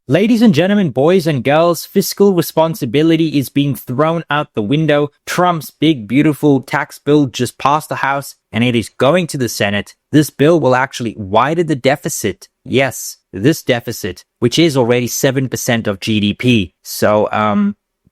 Ladies and gentlemen, boys and girls, fiscal responsibility is being thrown out the window. Trump's big, beautiful tax bill just passed the House and it is going to the Senate. This bill will actually widen the deficit. Yes, this deficit, which is already 7% of GDP. So,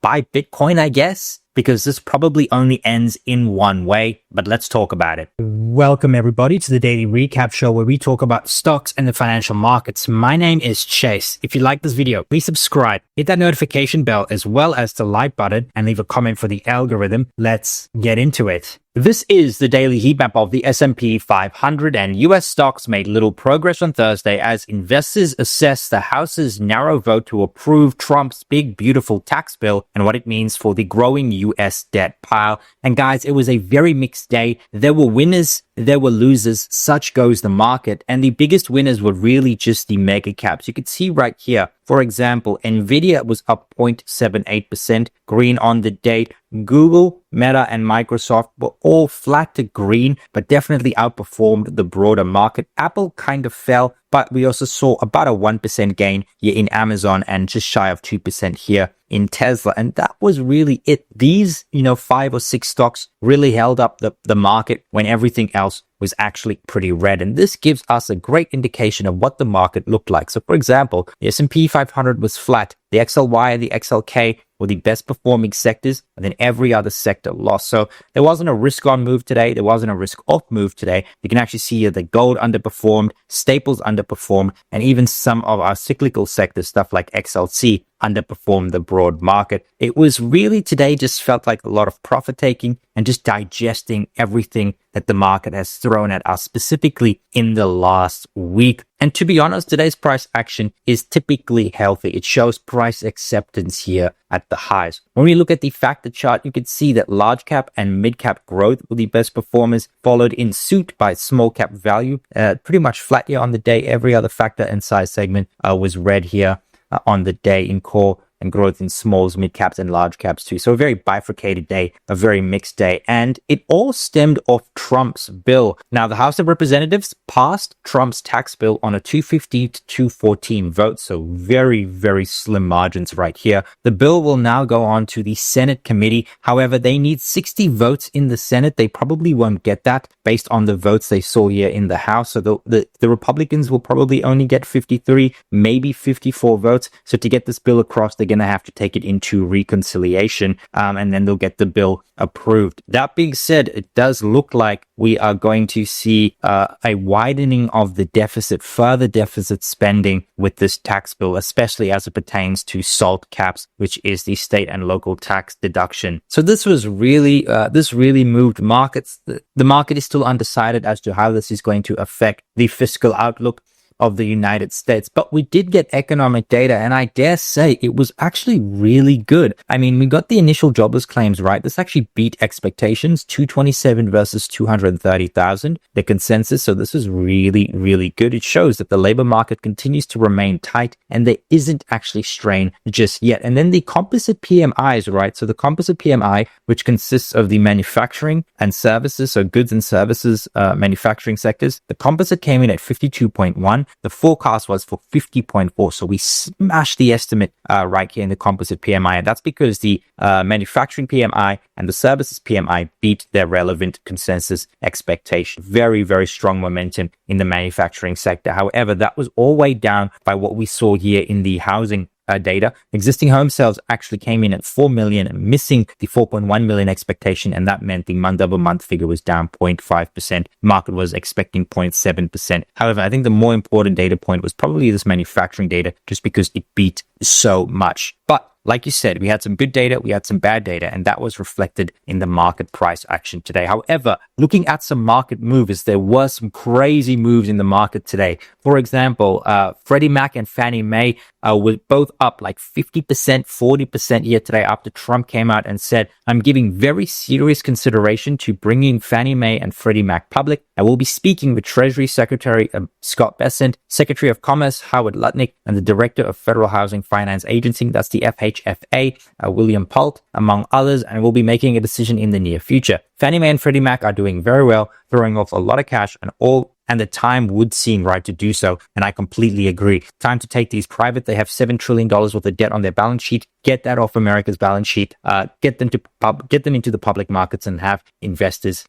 buy Bitcoin, I guess, because this probably only ends in one way, but let's talk about it. Welcome everybody to the Daily Recap Show where we talk about stocks and the financial markets. My name is Chase. If you like this video, please subscribe, hit that notification bell as well as the like button and leave a comment for the algorithm. Let's get into it. This is the daily heat map of the S&P 500 and US stocks made little progress on Thursday as investors assess the House's narrow vote to approve Trump's big, beautiful tax bill and what it means for the growing US debt pile. And guys, it was a very mixed day. There were winners, there were losers. Such goes the market. And the biggest winners were really just the mega caps. You could see right here, for example, Nvidia was up 0.78%, green on the day. Google, Meta, and Microsoft were all flat to green, but definitely outperformed the broader market. Apple kind of fell, but we also saw about a 1% gain here in Amazon and just shy of 2% here in Tesla. And that was really it. These, 5 or 6 stocks really held up the market when everything else was actually pretty red. And this gives us a great indication of what the market looked like. So for example, the S&P 500 was flat. The XLY and the XLK were the best performing sectors, and then every other sector lost. So there wasn't a risk on move today. There wasn't a risk off move today. You can actually see here that gold underperformed, staples underperformed, and even some of our cyclical sectors, stuff like XLC, underperformed the broad market. It was really today just felt like a lot of profit taking and just digesting everything that the market has thrown at us, specifically in the last week. And to be honest, today's price action is typically healthy. It shows price acceptance here at the highs. When we look at the factor chart, you can see that large cap and mid cap growth were the best performers, followed in suit by small cap value. Pretty much flat here on the day. Every other factor and size segment was red here on the day in core, and growth in smalls, mid caps, and large caps too. So a very bifurcated day, a very mixed day. And it all stemmed off Trump's bill. Now, the House of Representatives passed Trump's tax bill on a 215 to 214 vote. So very, very slim margins right here. The bill will now go on to the Senate committee. However, they need 60 votes in the Senate. They probably won't get that based on the votes they saw here in the House. So the Republicans will probably only get 53, maybe 54 votes. So to get this bill across, they're going to have to take it into reconciliation, and then they'll get the bill approved. That being said, it does look like we are going to see a widening of the deficit, further deficit spending with this tax bill, especially as it pertains to SALT caps, which is the state and local tax deduction. So this was really, this really moved markets. The market is still undecided as to how this is going to affect the fiscal outlook of the United States. But we did get economic data, and I dare say it was actually really good. I mean, we got the initial jobless claims right. This actually beat expectations, 227 versus 230,000, the consensus. So this is really, really good. It shows that the labor market continues to remain tight and there isn't actually strain just yet. And then the composite PMIs, right? So the composite PMI, which consists of the manufacturing and services, so goods and services, manufacturing sectors, the composite came in at 52.1. The forecast was for 50.4. So we smashed the estimate right here in the composite PMI. And that's because the manufacturing PMI and the services PMI beat their relevant consensus expectation. Very, very strong momentum in the manufacturing sector. However, that was all weighed down by what we saw here in the housing data. Existing home sales actually came in at 4 million, missing the 4.1 million expectation, and that meant the month-over-month figure was down 0.5%. Market was expecting 0.7%. However, I think the more important data point was probably this manufacturing data, just because it beat so much. But like you said, we had some good data, we had some bad data, and that was reflected in the market price action today. However, looking at some market moves, there were some crazy moves in the market today. For example, Freddie Mac and Fannie Mae were both up like 50%, 40% here today after Trump came out and said, I'm giving very serious consideration to bringing Fannie Mae and Freddie Mac public. I will be speaking with Treasury Secretary Scott Bessent, Secretary of Commerce Howard Lutnick, and the Director of Federal Housing Finance Agency, that's the FHFA, William Pult, among others, and we'll be making a decision in the near future. Fannie Mae and Freddie Mac are doing very well, throwing off a lot of cash, and all and the time would seem right to do so. And I completely agree. Time to take these private. They have $7 trillion worth of debt on their balance sheet. Get that off America's balance sheet. Get them into the public markets and have investors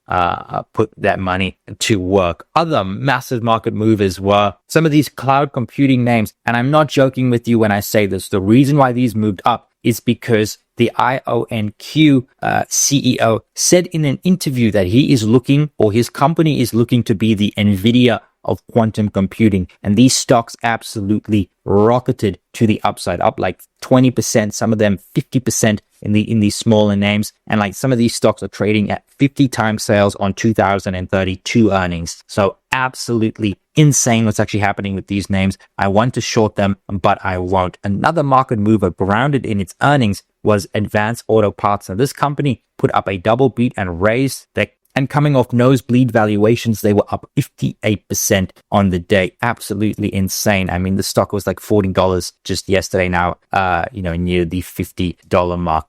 put that money to work. Other massive market movers were some of these cloud computing names. And I'm not joking with you when I say this. The reason why these moved up is because the IonQ CEO said in an interview that he is looking, or his company is looking to be the NVIDIA of quantum computing. And these stocks absolutely rocketed to the upside, up like 20%, some of them 50% in these smaller names. And like some of these stocks are trading at 50 times sales on 2032 earnings. So absolutely insane what's actually happening with these names. I want to short them, but I won't. Another market mover grounded in its earnings was Advanced Auto Parts. Now, this company put up a double beat and raised and coming off nosebleed valuations, they were up 58% on the day. Absolutely insane. I mean, the stock was like $40 just yesterday. Now, near the $50 mark.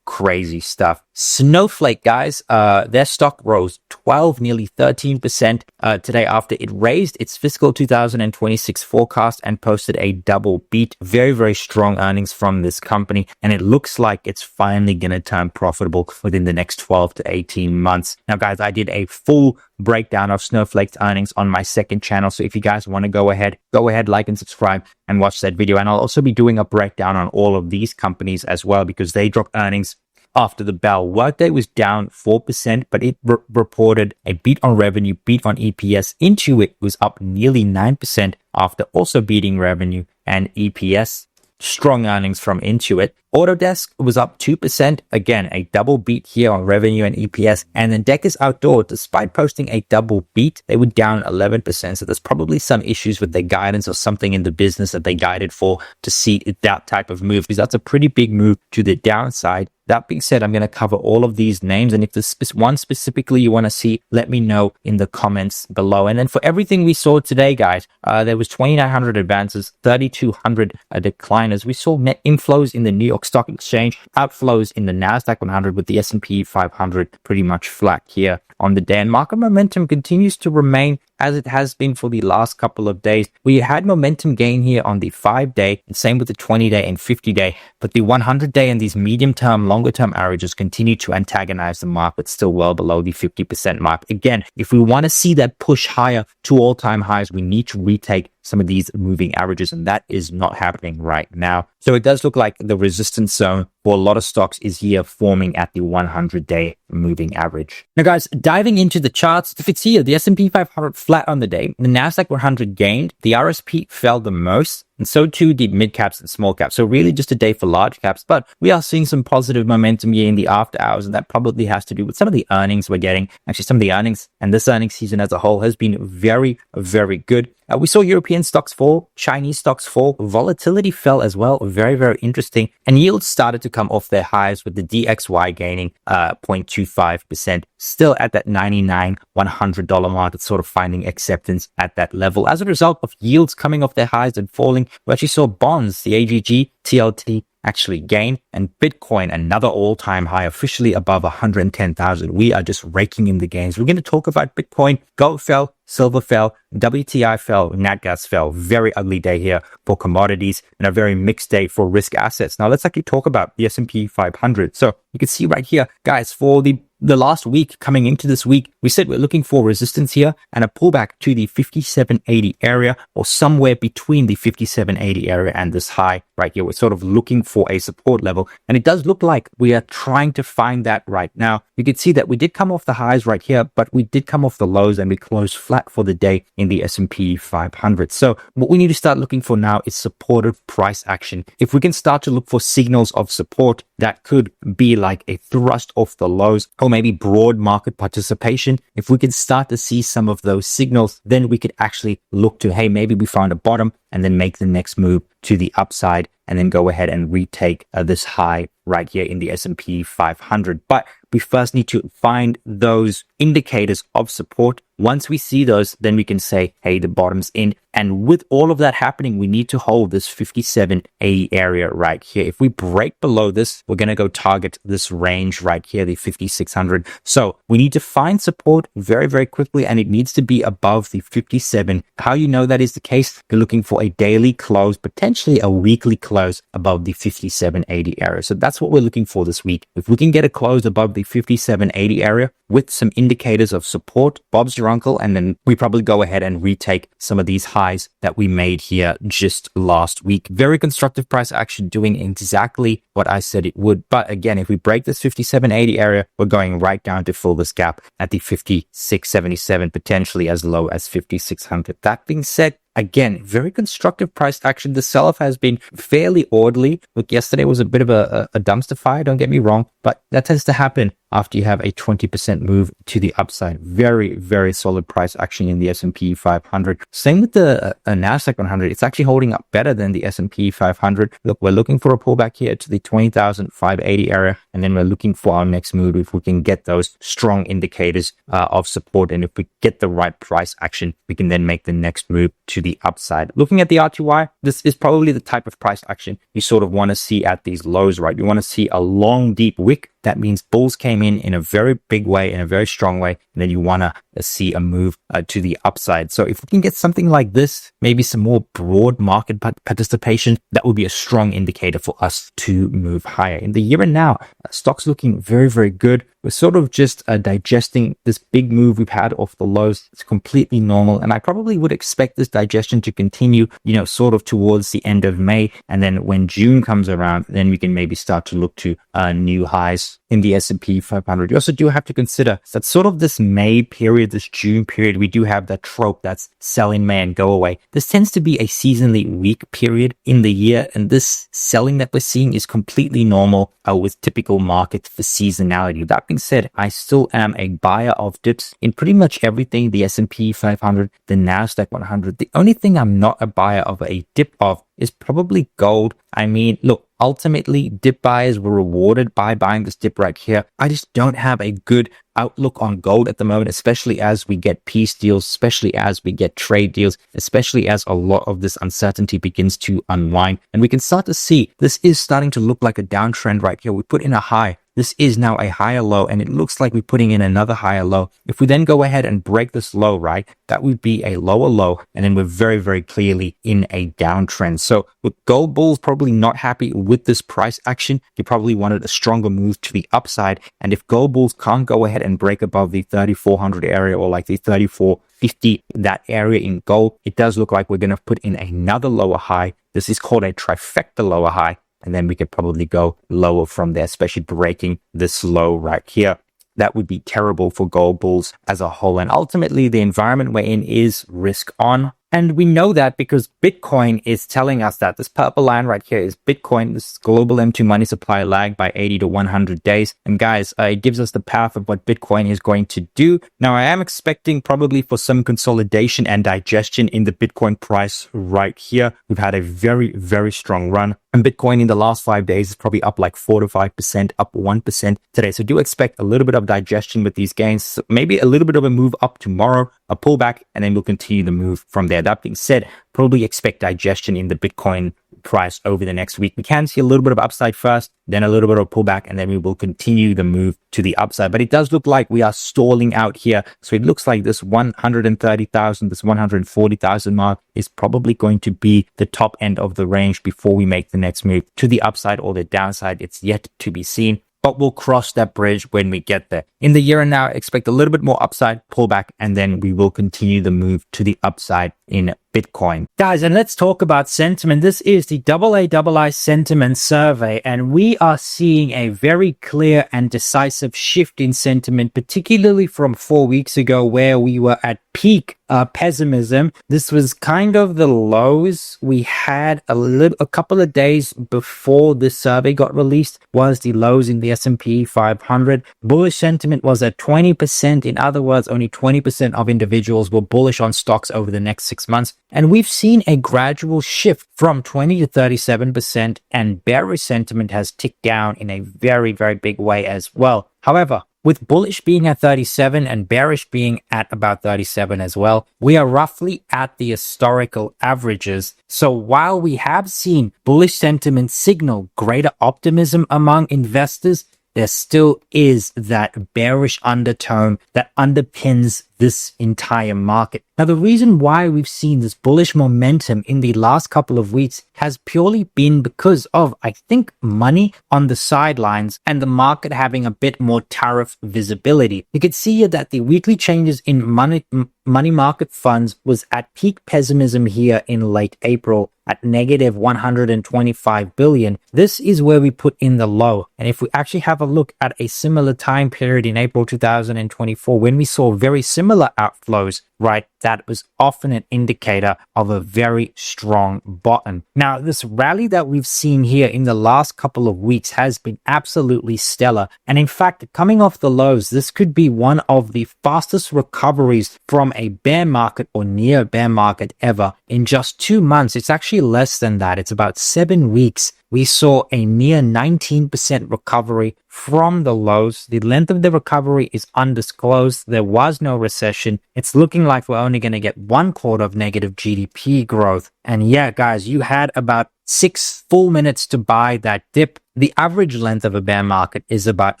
Crazy stuff. Snowflake, guys, their stock rose 12, nearly 13% today after it raised its fiscal 2026 forecast and posted a double beat. Very, very strong earnings from this company. And it looks like it's finally going to turn profitable within the next 12 to 18 months. Now, guys, I did a full breakdown of Snowflake's earnings on my second channel. So if you guys want to go ahead, like and subscribe and watch that video. And I'll also be doing a breakdown on all of these companies as well, because they dropped earnings after the bell. Workday was down 4%, but it reported a beat on revenue, beat on EPS. Intuit was up nearly 9% after also beating revenue and EPS. Strong earnings from Intuit. Autodesk was up 2%. Again, a double beat here on revenue and EPS. And then Deckers Outdoor, despite posting a double beat, they were down 11%. So there's probably some issues with their guidance or something in the business that they guided for to see that type of move, because that's a pretty big move to the downside. That being said, I'm going to cover all of these names. And if there's one specifically you want to see, let me know in the comments below. And then for everything we saw today, guys, there was 2,900 advances, 3,200 decliners. We saw net inflows in the New York Stock Exchange, outflows in the NASDAQ 100, with the S&P 500 pretty much flat here on the day. And market momentum continues to remain as it has been for the last couple of days. We had momentum gain here on the 5-day, and same with the 20-day and 50-day, but the 100-day and these medium-term, longer-term averages continue to antagonize the market, still well below the 50% mark. Again, if we want to see that push higher to all-time highs, we need to retake some of these moving averages, and that is not happening right now. So it does look like the resistance zone for a lot of stocks is here forming at the 100-day moving average. Now, guys, diving into the charts, if it's here, the S&P 500 flat on the day, the NASDAQ 100 gained, the RSP fell the most, and so too did mid caps and small caps. So really just a day for large caps, but we are seeing some positive momentum here in the after hours, and that probably has to do with some of the earnings we're getting. Actually, some of the earnings and this earnings season as a whole has been very, very good. We saw European stocks fall, Chinese stocks fall, volatility fell as well, very, very interesting. And yields started to come off their highs, with the DXY gaining 0.25%, still at that $99, $100 mark. It's sort of finding acceptance at that level. As a result of yields coming off their highs and falling, we actually saw bonds, the AGG, TLT, actually gain, and Bitcoin, another all-time high, officially above 110,000. We are just raking in the gains. We're going to talk about Bitcoin. Gold fell, silver fell, WTI fell, nat gas fell. Very ugly day here for commodities, and a very mixed day for risk assets. Now let's actually talk about the S&P 500. So you can see right here, guys, for the last week, coming into this week, we said we're looking for resistance here and a pullback to the 5780 area, or somewhere between the 5780 area and this high right here. We're sort of looking for a support level, and it does look like we are trying to find that right now. You can see that we did come off the highs right here, but we did come off the lows, and we closed flat for the day in the S&P 500. So what we need to start looking for now is supportive price action. If we can start to look for signals of support, that could be like a thrust off the lows, or maybe broad market participation. If we can start to see some of those signals, then we could actually look to, hey, maybe we found a bottom, and then make the next move to the upside, and then go ahead and retake this high right here in the S&P 500. But we first need to find those indicators of support Once we see those, then we can say, hey, the bottom's in. And with all of that happening, we need to hold this 57.80 area right here. If we break below this, we're going to go target this range right here, the 5600. So we need to find support very, very quickly, and it needs to be above the 57. How you know that is the case? You're looking for a daily close, potentially a weekly close above the 57.80 area. So that's what we're looking for this week. If we can get a close above the 57.80 area with some indicators of support, Bob's your uncle, and then we probably go ahead and retake some of these highs that we made here just last week. Very constructive price action, doing exactly what I said it would. But again, if we break this 57.80 area, we're going right down to fill this gap at the 56.77, potentially as low as 5600. That being said, again, very constructive price action. The sell-off has been fairly orderly. Look, yesterday was a bit of a dumpster fire, don't get me wrong, but that tends to happen after you have a 20% move to the upside. Very, very solid price action in the S&P 500. Same with the NASDAQ 100. It's actually holding up better than the S&P 500. Look, we're looking for a pullback here to the 20,580 area, and then we're looking for our next move if we can get those strong indicators of support. And if we get the right price action, we can then make the next move to the upside. Looking at the RTY, this is probably the type of price action you sort of want to see at these lows, right? You want to see a long, deep wick. That means bulls came in a very big way, in a very strong way, and then you want to see a move to the upside. So if we can get something like this, maybe some more broad market participation, that would be a strong indicator for us to move higher. In the year and now, stocks looking very, very good. We're sort of just digesting this big move we've had off the lows. It's completely normal. And I probably would expect this digestion to continue, sort of towards the end of May. And then when June comes around, then we can maybe start to look to new highs in the S&P 500. You also do have to consider that sort of this May period, this June period, we do have that trope that's sell in May and go away. This tends to be a seasonally weak period in the year. And this selling that we're seeing is completely normal with typical markets for seasonality. That being said, I still am a buyer of dips in pretty much everything, the S&P 500, the NASDAQ 100. The only thing I'm not a buyer of a dip of is probably gold. I mean, look, ultimately, dip buyers were rewarded by buying this dip right here. I just don't have a good outlook on gold at the moment, especially as we get peace deals, especially as we get trade deals, especially as a lot of this uncertainty begins to unwind. And we can start to see this is starting to look like a downtrend right here. We put in a high. This is now a higher low, and it looks like we're putting in another higher low. If we then go ahead and break this low, right, that would be a lower low, and then we're very, very clearly in a downtrend. So with gold bulls probably not happy with this price action, you probably wanted a stronger move to the upside. And if gold bulls can't go ahead and break above the 3,400 area or like the 3,450, that area in gold, it does look like we're going to put in another lower high. This is called a trifecta lower high. And then we could probably go lower from there, especially breaking this low right here. That would be terrible for gold bulls as a whole. And ultimately, the environment we're in is risk on. And we know that because Bitcoin is telling us that. This purple line right here is Bitcoin. This is global M2 money supply lag by 80 to 100 days. And guys, it gives us the path of what Bitcoin is going to do. Now, I am expecting probably for some consolidation and digestion in the Bitcoin price right here. We've had a very, very strong run. And Bitcoin in the last 5 days is probably up like 4 to 5%, up 1% today. So do expect a little bit of digestion with these gains. So maybe a little bit of a move up tomorrow, a pullback, and then we'll continue the move from there. That being said, probably expect digestion in the Bitcoin price over the next week. We can see a little bit of upside first, then a little bit of pullback, and then we will continue the move to the upside. But it does look like we are stalling out here. So it looks like this 130,000, this 140,000 mark is probably going to be the top end of the range before we make the next move to the upside or the downside. It's yet to be seen, but we'll cross that bridge when we get there. In the year and now, expect a little bit more upside, pullback, and then we will continue the move to the upside in Bitcoin. Guys, and let's talk about sentiment. This is the III sentiment survey, and we are seeing a very clear and decisive shift in sentiment, particularly from 4 weeks ago where we were at peak pessimism. This was kind of the lows we had a couple of days before this survey got released was the lows in the S&P 500. Bullish sentiment was at 20%. In other words, only 20% of individuals were bullish on stocks over the next 6 months. And we've seen a gradual shift from 20 to 37%, and bearish sentiment has ticked down in a very, very big way as well. However, with bullish being at 37 and bearish being at about 37 as well, we are roughly at the historical averages. So while we have seen bullish sentiment signal greater optimism among investors, there still is that bearish undertone that underpins this entire market. Now, the reason why we've seen this bullish momentum in the last couple of weeks has purely been because of, I think, money on the sidelines and the market having a bit more tariff visibility. You can see here that the weekly changes in money market funds was at peak pessimism here in late April at negative 125 billion. This is where we put in the low. And if we actually have a look at a similar time period in April 2024, when we saw very similar outflows, right, that was often an indicator of a very strong bottom. Now, this rally that we've seen here in the last couple of weeks has been absolutely stellar. And in fact, coming off the lows, this could be one of the fastest recoveries from a bear market or near bear market ever. In just 2 months, it's actually less than that. It's about 7 weeks. We saw a near 19% recovery from the lows. The length of the recovery is undisclosed. There was no recession. It's looking like we're only going to get 1 quarter of negative GDP growth. And yeah, guys, you had about 6 full minutes to buy that dip. The average length of a bear market is about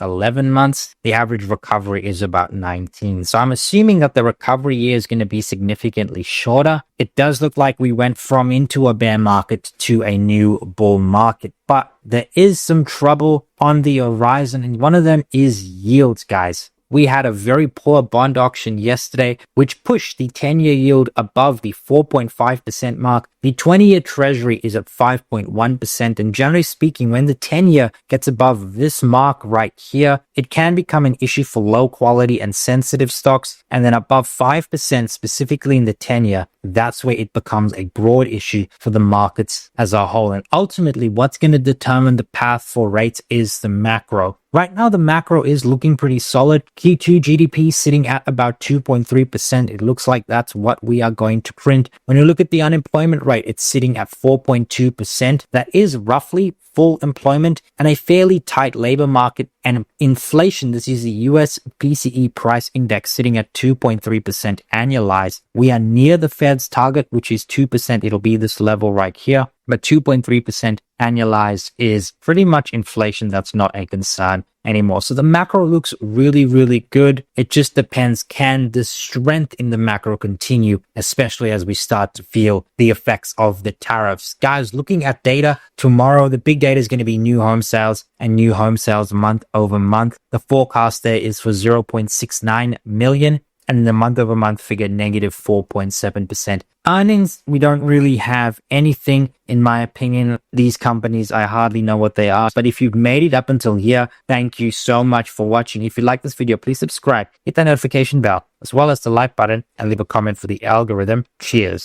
11 months. The average recovery is about 19. So I'm assuming that the recovery year is going to be significantly shorter. It does look like we went from into a bear market to a new bull market, but there is some trouble on the horizon, and one of them is yields, guys. We had a very poor bond auction yesterday, which pushed the 10-year yield above the 4.5% mark. The 20-year treasury is at 5.1%. And generally speaking, when the 10-year gets above this mark right here, it can become an issue for low quality and sensitive stocks. And then above 5%, specifically in the 10-year, that's where it becomes a broad issue for the markets as a whole. And ultimately, what's going to determine the path for rates is the macro. Right now, the macro is looking pretty solid. Q2 GDP sitting at about 2.3%. It looks like that's what we are going to print. When you look at the unemployment rate, it's sitting at 4.2%. That is roughly full employment and a fairly tight labor market. And inflation, this is the US PCE price index sitting at 2.3% annualized. We are near the Fed's target, which is 2%. It'll be this level right here. But 2.3% annualized is pretty much inflation that's not a concern anymore. So the macro looks really, really good. It just depends, can the strength in the macro continue, especially as we start to feel the effects of the tariffs. Guys, looking at data, tomorrow the big data is going to be new home sales and new home sales month over month. The forecast there is for 0.69 million. And in the month-over-month figure, negative 4.7%. Earnings, we don't really have anything, in my opinion. These companies, I hardly know what they are. But if you've made it up until here, thank you so much for watching. If you like this video, please subscribe, hit that notification bell, as well as the like button, and leave a comment for the algorithm. Cheers.